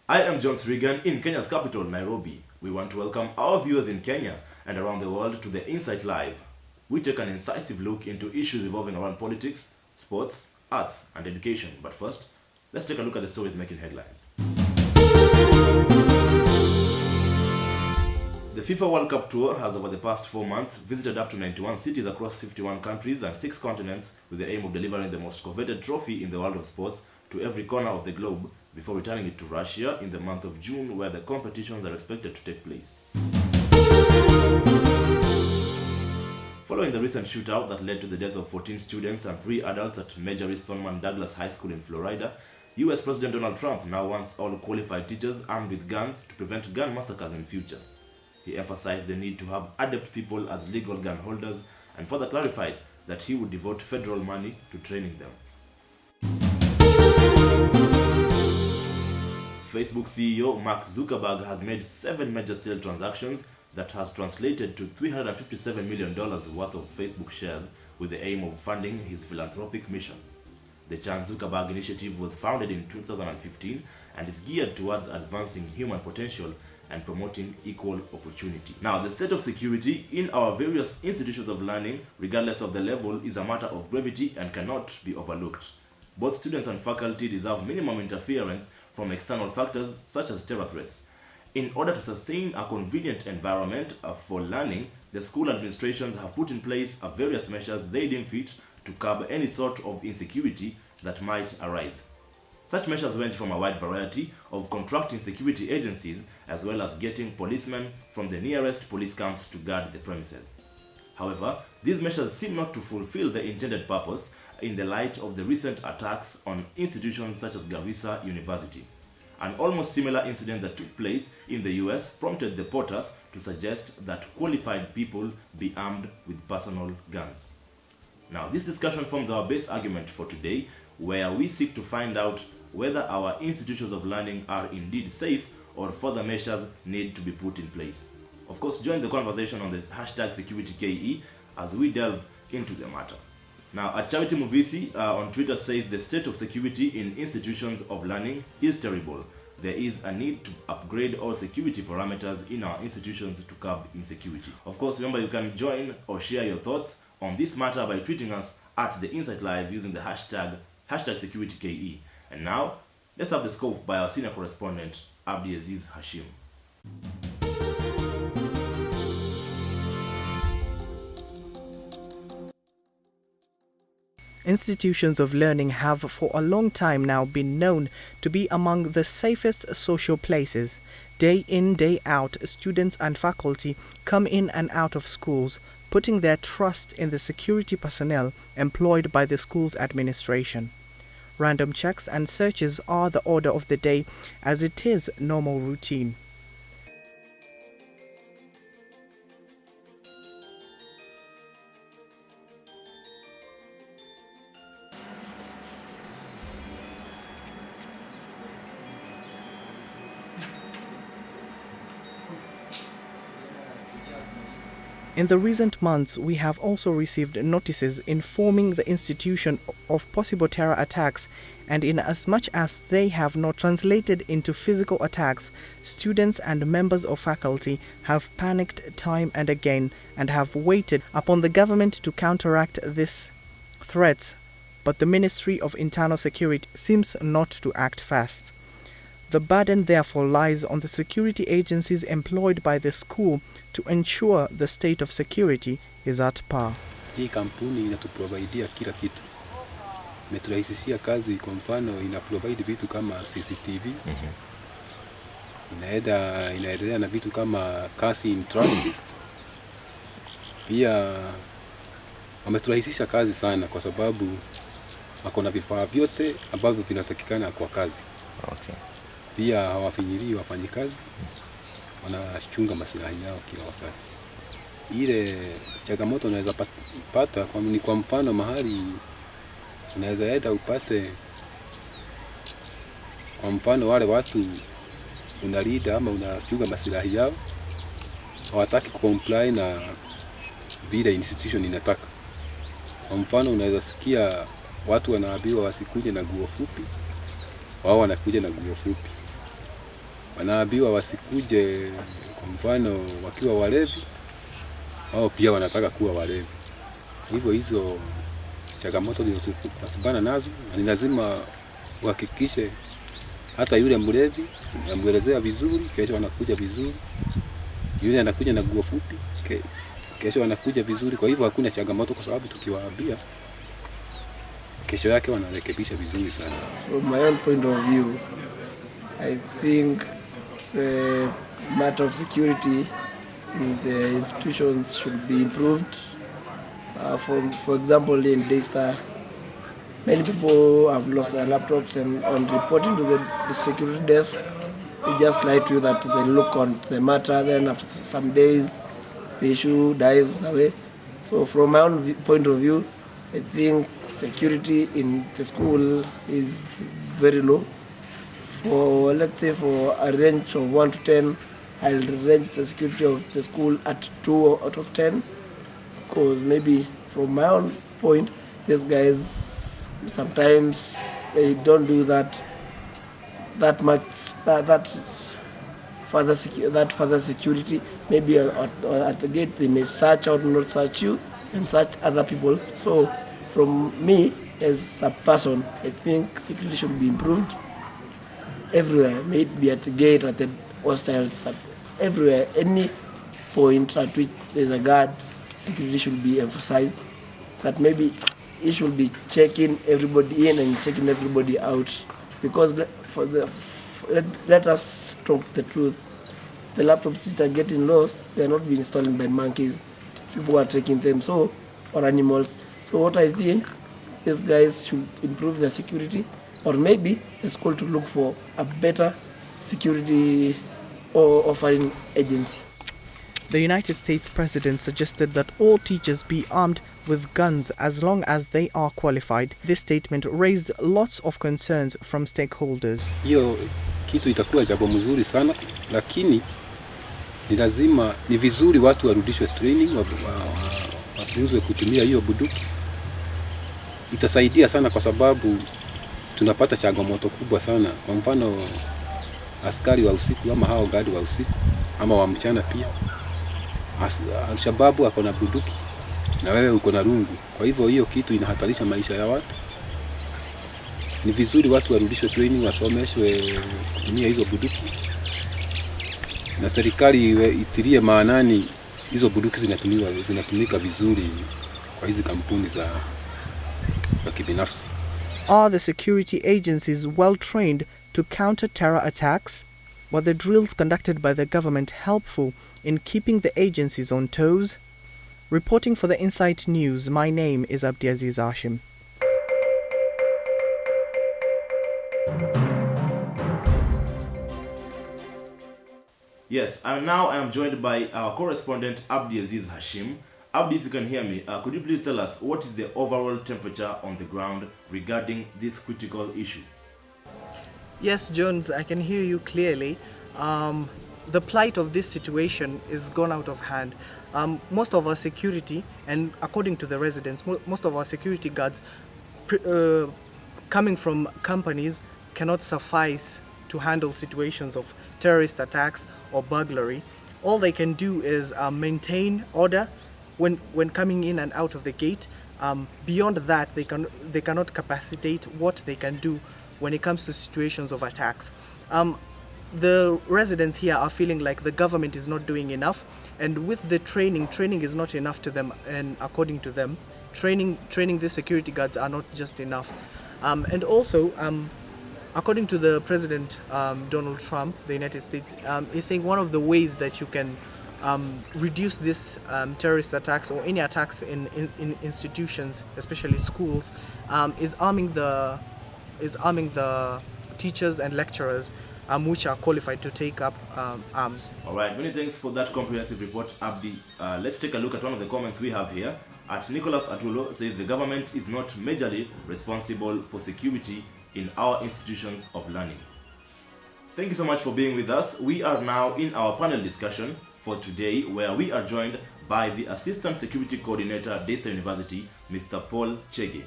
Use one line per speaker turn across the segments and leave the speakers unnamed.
I am John Regan in Kenya's capital, Nairobi. We want to welcome our viewers in Kenya and around the world to the Insight Live. We take an incisive look into issues evolving around politics, sports, arts, and education. But first, let's take a look at the stories making headlines. The FIFA World Cup Tour has over the past 4 months visited up to 91 cities across 51 countries and 6 continents with the aim of delivering the most coveted trophy in the world of sports to every corner of the globe before returning it to Russia in the month of June, where the competitions are expected to take place. Following the recent shootout that led to the death of 14 students and 3 adults at Marjory Stoneman Douglas High School in Florida, US President Donald Trump now wants all qualified teachers armed with guns to prevent gun massacres in future. He emphasized the need to have adept people as legal gun holders and further clarified that he would devote federal money to training them. Facebook CEO Mark Zuckerberg has made 7 major sale transactions that has translated to $357 million worth of Facebook shares with the aim of funding his philanthropic mission. The Chan Zuckerberg Initiative was founded in 2015 and is geared towards advancing human potential and promoting equal opportunity. Now, the state of security in our various institutions of learning, regardless of the level, is a matter of gravity and cannot be overlooked. Both students and faculty deserve minimum interference from external factors such as terror threats. In order to sustain a convenient environment for learning, the school administrations have put in place various measures they deem fit to curb any sort of insecurity that might arise. Such measures range from a wide variety of contracting security agencies as well as getting policemen from the nearest police camps to guard the premises. However, these measures seem not to fulfill the intended purpose in the light of the recent attacks on institutions such as Garissa University. An almost similar incident that took place in the US prompted the POTUS to suggest that qualified people be armed with personal guns. Now, this discussion forms our base argument for today, where we seek to find out whether our institutions of learning are indeed safe or further measures need to be put in place. Of course, join the conversation on the hashtag #SecurityKE as we delve into the matter. Now, Charity Muvisi on Twitter says the state of security in institutions of learning is terrible. There is a need to upgrade all security parameters in our institutions to curb insecurity. Of course, remember you can join or share your thoughts on this matter by tweeting us at the Insight Live using the hashtag #SecurityKE. And now, let's have the scope by our senior correspondent, Abdiaziz Hashim.
Institutions of learning have for a long time now been known to be among the safest social places. Day in, day out, students and faculty come in and out of schools, putting their trust in the security personnel employed by the school's administration. Random checks and searches are the order of the day, as it is normal routine. In the recent months, we have also received notices informing the institution of possible terror attacks, and in as much as they have not translated into physical attacks, students and members of faculty have panicked time and again and have waited upon the government to counteract these threats, but the Ministry of Internal Security seems not to act fast. The burden therefore lies on the security agencies employed by the school to ensure the state of security is at par.
Hii kampuni inatuprovidea kila kitu. Imeturahisishia kazi, kwa mfano inaprovide vitu kama CCTV. Inaendelea na vitu kama cash in trust. Pia wameturahisisha kazi sana kwa sababu wako na vifaa vyote ambavyo vinatakikana kwa kazi.
Okay.
Pia hawafinyilii wafanyikazi, wanachunga maslahi yao kila wakati. Ile changamoto unaweza pata kwa mfano mahali unaweza enda upate, kwa mfano wale watu unalida ama unachunga maslahi yao hawataki kucomply na vile institution inataka. Kwa mfano unaweza sikia watu wanaambiwa wasikuje na nguo fupi, wao wanakuja na nguo fupi. wanaambiwa wasikuje, kwa mfano wakiwa walevi, wao pia wanataka kuwa walevi. Hivyo hizo changamoto ndio tunapambana nazo, na ni lazima uhakikishe hata yule mlevi unamuelezea vizuri, kesho anakuja vizuri. Yule anakuja na nguo fupi, kesho anakuja vizuri. Kwa hivyo hakuna changamoto, kwa sababu tukiwaambia kesho yake wanarekebisha vizuri sana.
From my own point of view, I think the matter of security in the institutions should be improved. For example, in Daystar, many people have lost their laptops, and on reporting to the security desk, they just lie to you that they look on the matter, then after some days the issue dies away. So from my own point of view, I think security in the school is very low. For, let's say, for a range of 1 to 10, I'll range the security of the school at 2 out of 10, because maybe from my own point, these guys sometimes they don't do that much, that further security. Maybe at the gate they may search out, not search you, and search other people. So from me as a person, I think security should be improved everywhere, may it be at the gate, at the hostels, everywhere, any point at which there's a guard, security should be emphasized. That maybe he should be checking everybody in and checking everybody out, because let us talk the truth. The laptops which are getting lost, they are not being stolen by monkeys. People are taking them, or animals. So what I think, these guys should improve their security, or maybe the school to look for a better security or offering agency.
The United States President suggested that all teachers be armed with guns as long as they are qualified. This statement raised lots of concerns from stakeholders.
Hiyo kitu itakuwa jambo mzuri sana, lakini ni vizuri watu warudishwe training, wafunzwe kutumia hiyo bunduki. Itasaidia sana, kwa sababu tunapata changamoto kubwa sana. Kwa mfano askari wa usiku, ama hao gadi wa usiku, ama wa mchana pia. Al-Shababu ako na bunduki na wewe uko na rungu. Kwa hivyo hiyo kitu inahatarisha maisha ya watu. Ni vizuri watu warudishwe training, wasomeshwe kutumia hizo bunduki, na serikali itilie maanani hizo bunduki zinatumika vizuri kwa hizi kampuni za kibinafsi.
Are the security agencies well trained to counter terror attacks? Were the drills conducted by the government helpful in keeping the agencies on toes? Reporting for the Insight News, my name is Abdiaziz Hashim.
Yes, and now I am joined by our correspondent Abdiaziz Hashim. Abdi, if you can hear me, could you please tell us what is the overall temperature on the ground regarding this critical issue?
Yes, Jones, I can hear you clearly. The plight of this situation is gone out of hand. Most of our security, and according to the residents, most of our security guards coming from companies cannot suffice to handle situations of terrorist attacks or burglary. All they can do is maintain order when coming in and out of the gate. Beyond that, they cannot capacitate what they can do when it comes to situations of attacks. The residents here are feeling like the government is not doing enough, and with the training is not enough to them, and according to them, training the security guards are not just enough. And also, according to the President Donald Trump, the United States, is saying one of the ways that you can reduce this terrorist attacks or any attacks in institutions, especially schools, is arming the teachers and lecturers which are qualified to take up arms.
All right, many thanks for that comprehensive report, Abdi. Let's take a look at one of the comments we have here. At Nicholas Atulo says the government is not majorly responsible for security in our institutions of learning. Thank you so much for being with us. We are now in our panel discussion for today, where we are joined by the Assistant Security Coordinator at Daystar University, Mr. Paul Chege.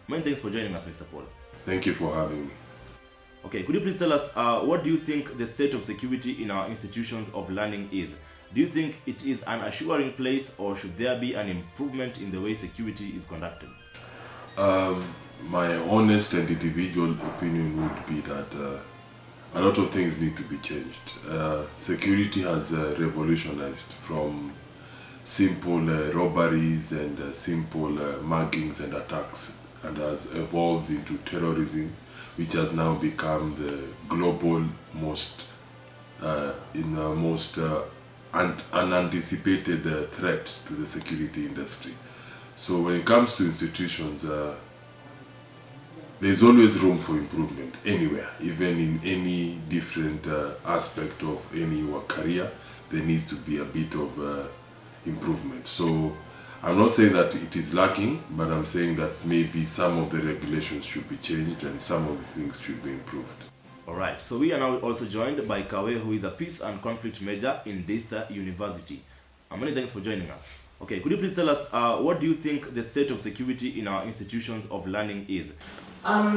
Many thanks for joining us, Mr. Paul.
Thank you for having me.
Okay, could you please tell us what do you think the state of security in our institutions of learning is? Do you think it is an assuring place, or should there be an improvement in the way security is conducted?
My honest and individual opinion would be that a lot of things need to be changed. Security has revolutionized from simple robberies and simple muggings and attacks, and has evolved into terrorism, which has now become the global most unanticipated threat to the security industry. So when it comes to institutions, there's always room for improvement anywhere, even in any different aspect of any work career. There needs to be a bit of improvement. So I'm not saying that it is lacking, but I'm saying that maybe some of the regulations should be changed and some of the things should be improved.
Alright, so we are now also joined by Kawe, who is a peace and conflict major in Daystar University. Many thanks for joining us. Okay, could you please tell us what do you think the state of security in our institutions of learning is?
I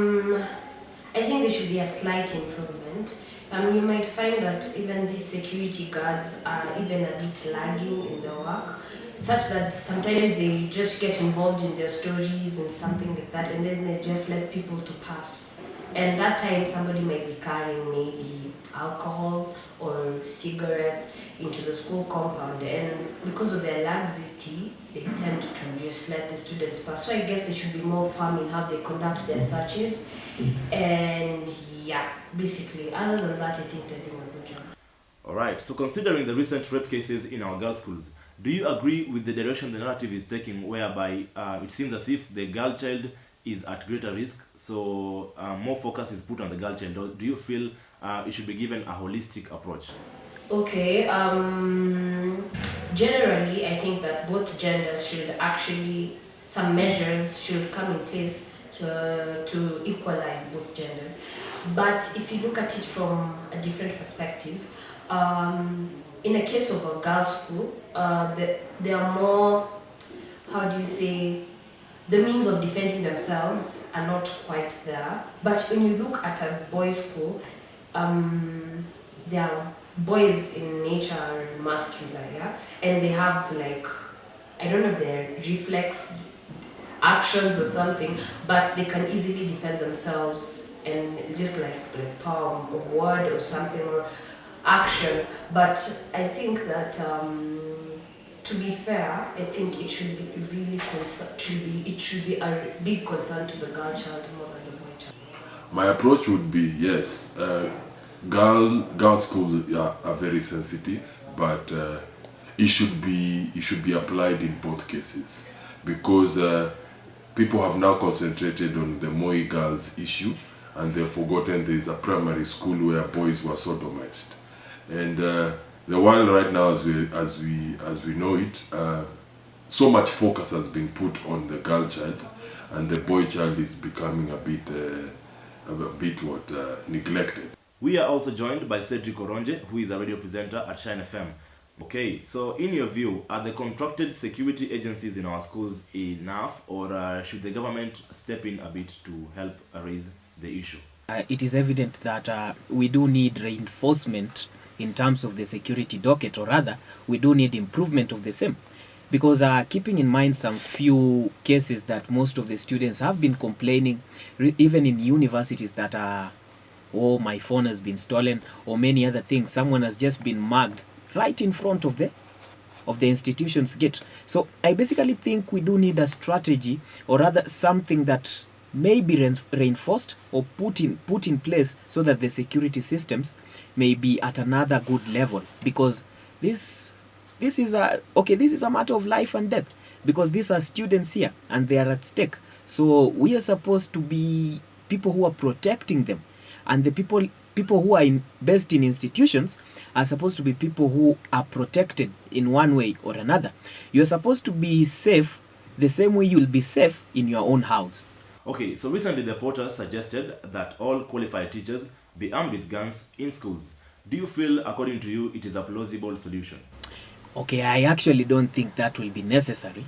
think there should be a slight improvement. You might find that even these security guards are even a bit lagging in their work, such that sometimes they just get involved in their stories and something like that, and then they just let people to pass. And that time somebody might be carrying maybe alcohol or cigarettes into the school compound, and because of their laxity, they tend to just let the students pass. So I guess they should be more firm in how they conduct their searches. And yeah, basically, other than that, I think they're doing a good job.
Alright, so considering the recent rape cases in our girls' schools, do you agree with the direction the narrative is taking, whereby it seems as if the girl child is at greater risk, so more focus is put on the girl child? Or do you feel it should be given a holistic approach?
Okay, generally I think that both genders should actually, some measures should come in place to equalize both genders. But if you look at it from a different perspective, in a case of a girls' school, there are more, how do you say, the means of defending themselves are not quite there. But when you look at a boys' school, there are boys in nature are muscular, yeah, and they have like, I don't know if they're reflex actions or something, but they can easily defend themselves, and just like power of word or something, or action. But I think that to be fair, I think it should be really it should be a big concern to the girl child more than the boy child.
My approach would be, yes, girl schools are very sensitive, but it should be applied in both cases, because people have now concentrated on the Moi girls issue, and they've forgotten there is a primary school where boys were sodomized. And the world right now, as we know it, so much focus has been put on the girl child, and the boy child is becoming a bit neglected.
We are also joined by Cedric Oronje, who is a radio presenter at Shine FM. Okay, so in your view, are the contracted security agencies in our schools enough, or should the government step in a bit to help raise the issue?
It is evident that we do need reinforcement in terms of the security docket, or rather, we do need improvement of the same. Because keeping in mind some few cases that most of the students have been complaining, even in universities, that oh, my phone has been stolen, or many other things, someone has just been mugged right in front of the institution's gate. So I basically think we do need a strategy, or rather something that may be reinforced or put in place, so that the security systems may be at another good level. Because this is a matter of life and death, because these are students here and they are at stake. So we are supposed to be people who are protecting them, and the people who are based in institutions are supposed to be people who are protected in one way or another. You're supposed to be safe the same way you'll be safe in your own house.
Okay, so recently the Porters suggested that all qualified teachers be armed with guns in schools. Do you feel, according to you, it is a plausible solution?
Okay, I actually don't think that will be necessary,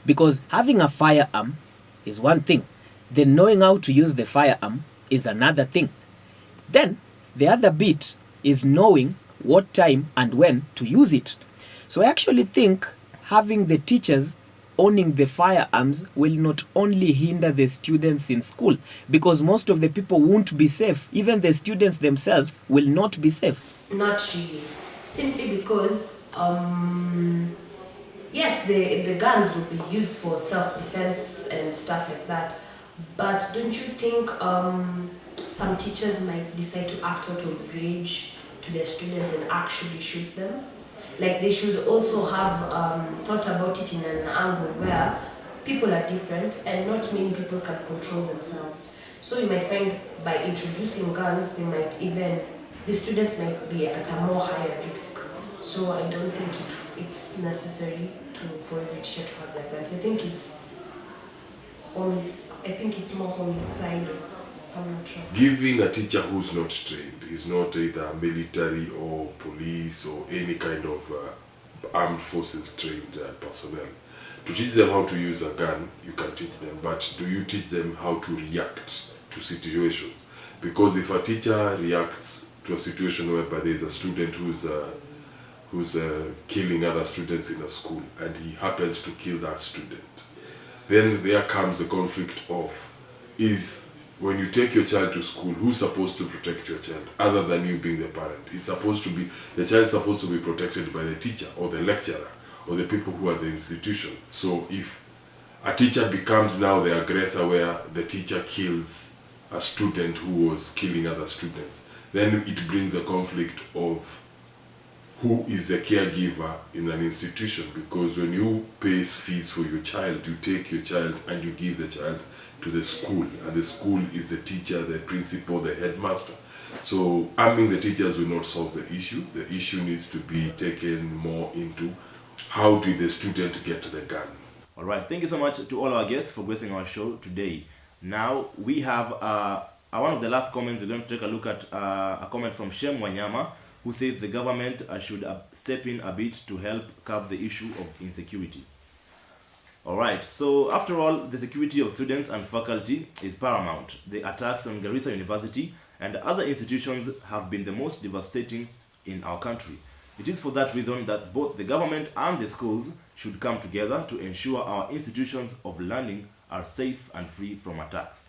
because having a firearm is one thing, then knowing how to use the firearm is another thing. Then the other bit is knowing what time and when to use it. So I actually think having the teachers owning the firearms will not only hinder the students in school, because most of the people won't be safe. Even the students themselves will not be safe.
Not really. Simply because, yes, the guns will be used for self-defense and stuff like that. But don't you think some teachers might decide to act out of rage to their students and actually shoot them? Like, they should also have thought about it in an angle where people are different and not many people can control themselves. So you might find by introducing guns, the students might be at a more higher risk. So I don't think it's necessary for every teacher to have their guns. I think it's more homicidal, if I'm not wrong.
Giving a teacher who's not trained, is not either military or police or any kind of armed forces trained personnel, to teach them how to use a gun, you can teach them, but do you teach them how to react to situations? Because if a teacher reacts to a situation whereby there is a student who's killing other students in a school and he happens to kill that student, then there comes the conflict of, when you take your child to school, who's supposed to protect your child other than you being the parent? The child is supposed to be protected by the teacher or the lecturer or the people who are the institution. So if a teacher becomes now the aggressor, where the teacher kills a student who was killing other students, then it brings a conflict of who is the caregiver in an institution. Because when you pay fees for your child, you take your child and you give the child to the school, and the school is the teacher, the principal, the headmaster. So arming the teachers will not solve the issue. The issue needs to be taken more into how did the student get the gun.
All right, thank you so much to all our guests for gracing our show today. Now we have one of the last comments. We're going to take a look at a comment from Shem Wanyama, who says the government should step in a bit to help curb the issue of insecurity. Alright, so after all, the security of students and faculty is paramount. The attacks on Garissa University and other institutions have been the most devastating in our country. It is for that reason that both the government and the schools should come together to ensure our institutions of learning are safe and free from attacks.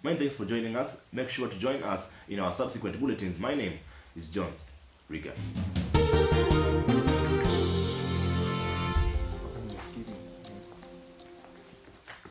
Many thanks for joining us. Make sure to join us in our subsequent bulletins. My name is Jones Riga.